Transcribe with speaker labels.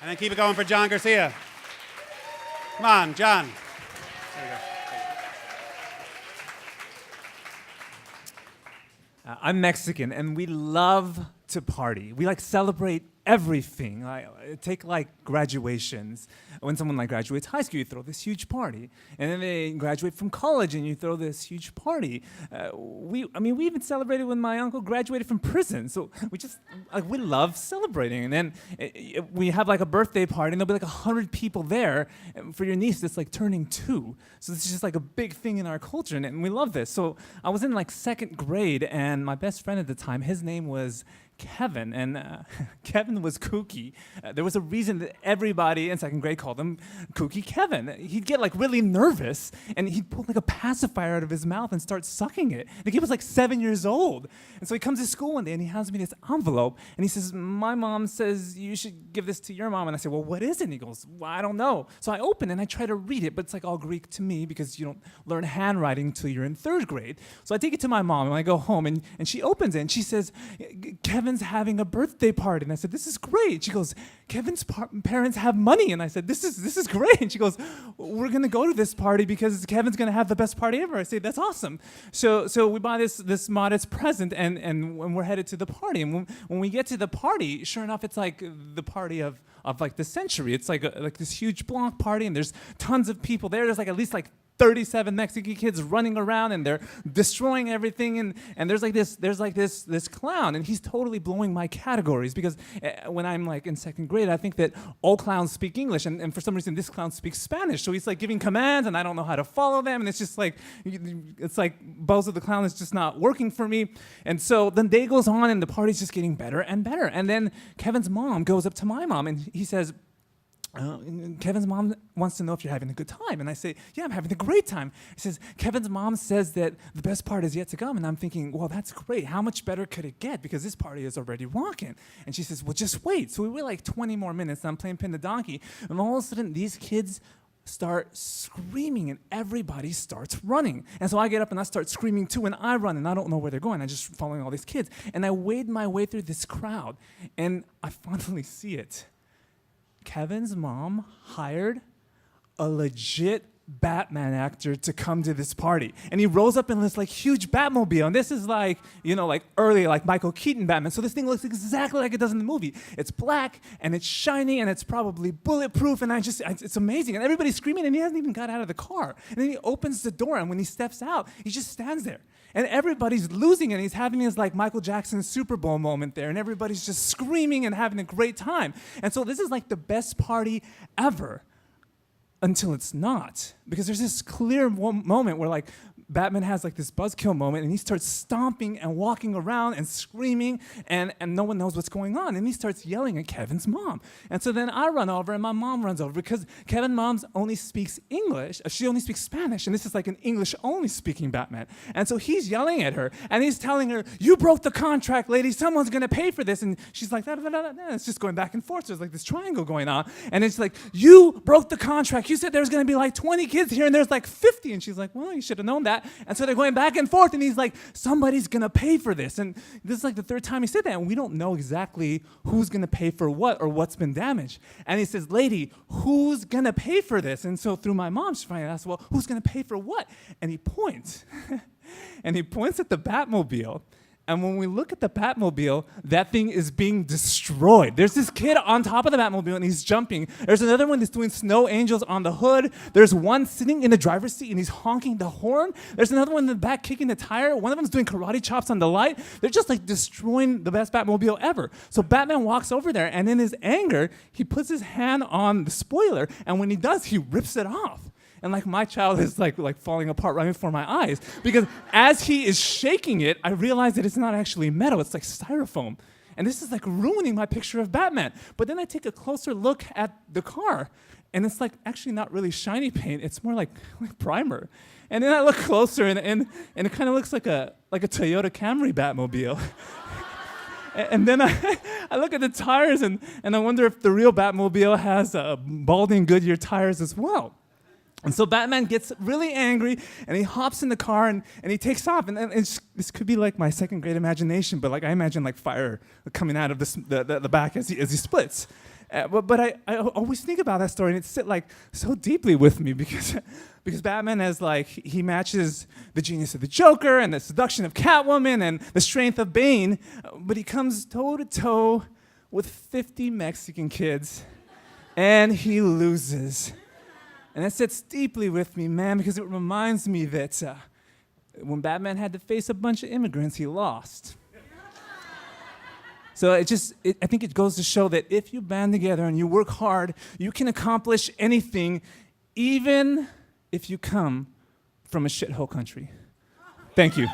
Speaker 1: And then keep it going for Jon Garcia. Come on, Jon. There you go.
Speaker 2: I'm Mexican, and we love to party. We celebrate everything. Take graduations. When someone graduates high school, you throw this huge party, and then they graduate from college, and you throw this huge party. We even celebrated when my uncle graduated from prison. So we love celebrating. And then we have a birthday party, and there'll be 100 people there. And for your niece, that's turning 2. So this is just a big thing in our culture, and we love this. So I was in second grade, and my best friend at the time, his name was Kevin, and Kevin was kooky. There was a reason that everybody in second grade called him Kooky Kevin. He'd get really nervous, and he'd pull a pacifier out of his mouth and start sucking it. He was 7 years old. And so he comes to school one day, and he hands me this envelope, and he says, "My mom says you should give this to your mom." And I say, "Well, what is it?" And he goes, "Well, I don't know." So I open it, and I try to read it, but it's all Greek to me because you don't learn handwriting until you're in third grade. So I take it to my mom, and I go home, and she opens it, and she says, "Kevin's having a birthday party." And I said, "This is great." She goes, "Kevin's parents have money." And I said, This is great." And she goes, "We're going to go to this party because Kevin's going to have the best party ever." I say, "That's awesome." So we buy this modest present, and we're headed to the party. And when we get to the party, sure enough, it's the party of the century. It's this huge block party, and there's tons of people there. There's at least 37 Mexican kids running around, and they're destroying everything, and there's this clown, and he's totally blowing my categories because when I'm in second grade, I think that all clowns speak English, and for some reason this clown speaks Spanish, so he's giving commands, and I don't know how to follow them, and it's just Bozo the Clown is just not working for me. And so the day goes on, and the party's just getting better and better, and then Kevin's mom goes up to my mom, and he says, "Kevin's mom wants to know if you're having a good time." And I say, "Yeah, I'm having a great time." He says, "Kevin's mom says that the best part is yet to come." And I'm thinking, well, that's great. How much better could it get? Because this party is already rocking. And she says, "Well, just wait." So we wait 20 more minutes, and I'm playing pin the donkey. And all of a sudden, these kids start screaming, and everybody starts running. And so I get up, and I start screaming too, and I run, and I don't know where they're going. I'm just following all these kids. And I wade my way through this crowd, and I finally see it. Kevin's mom hired a legit Batman actor to come to this party. And he rolls up in this huge Batmobile. And this is early Michael Keaton Batman. So this thing looks exactly like it does in the movie. It's black, and it's shiny, and it's probably bulletproof, and it's amazing. And everybody's screaming, and he hasn't even got out of the car. And then he opens the door, and when he steps out, he just stands there. And everybody's losing, and he's having his Michael Jackson Super Bowl moment there, and everybody's just screaming and having a great time. And so this is the best party ever, until it's not. Because there's this clear moment where Batman has this buzzkill moment, and he starts stomping and walking around and screaming, and no one knows what's going on. And he starts yelling at Kevin's mom. And so then I run over, and my mom runs over, because Kevin's mom only speaks English. She only speaks Spanish, and this is an English-only speaking Batman. And so he's yelling at her, and he's telling her, "You broke the contract, lady. Someone's going to pay for this." And she's like, da, da, da, da, da. It's just going back and forth. So there's this triangle going on. And it's "You broke the contract. You said there's going to be 20 kids here, and there's 50. And she's like, "Well, you should have known that." And so they're going back and forth, and he's like, "Somebody's going to pay for this." And this is the third time he said that, and we don't know exactly who's going to pay for what or what's been damaged. And he says, "Lady, who's going to pay for this?" And so through my mom, she finally asks, "Well, who's going to pay for what?" And he points. And he points at the Batmobile. And when we look at the Batmobile, that thing is being destroyed. There's this kid on top of the Batmobile, and he's jumping. There's another one that's doing snow angels on the hood. There's one sitting in the driver's seat, and he's honking the horn. There's another one in the back kicking the tire. One of them's doing karate chops on the light. They're just destroying the best Batmobile ever. So Batman walks over there, and in his anger, he puts his hand on the spoiler, and when he does, he rips it off. And my child is falling apart right before my eyes, because as he is shaking it, I realize that it's not actually metal, it's styrofoam. And this is ruining my picture of Batman. But then I take a closer look at the car, and it's actually not really shiny paint, it's more like primer. And then I look closer, and it kind of looks like a Toyota Camry Batmobile. And then I look at the tires, and I wonder if the real Batmobile has balding Goodyear tires as well. And so Batman gets really angry, and he hops in the car, and he takes off. And this could be my second grade imagination, but I imagine fire coming out of the back as he splits. But I always think about that story, and it's like so deeply with me because Batman has like he matches the genius of the Joker and the seduction of Catwoman and the strength of Bane, but he comes toe to toe with 50 Mexican kids, and he loses. And that sits deeply with me, man, because it reminds me that when Batman had to face a bunch of immigrants, he lost. So I think it goes to show that if you band together and you work hard, you can accomplish anything, even if you come from a shithole country. Thank you.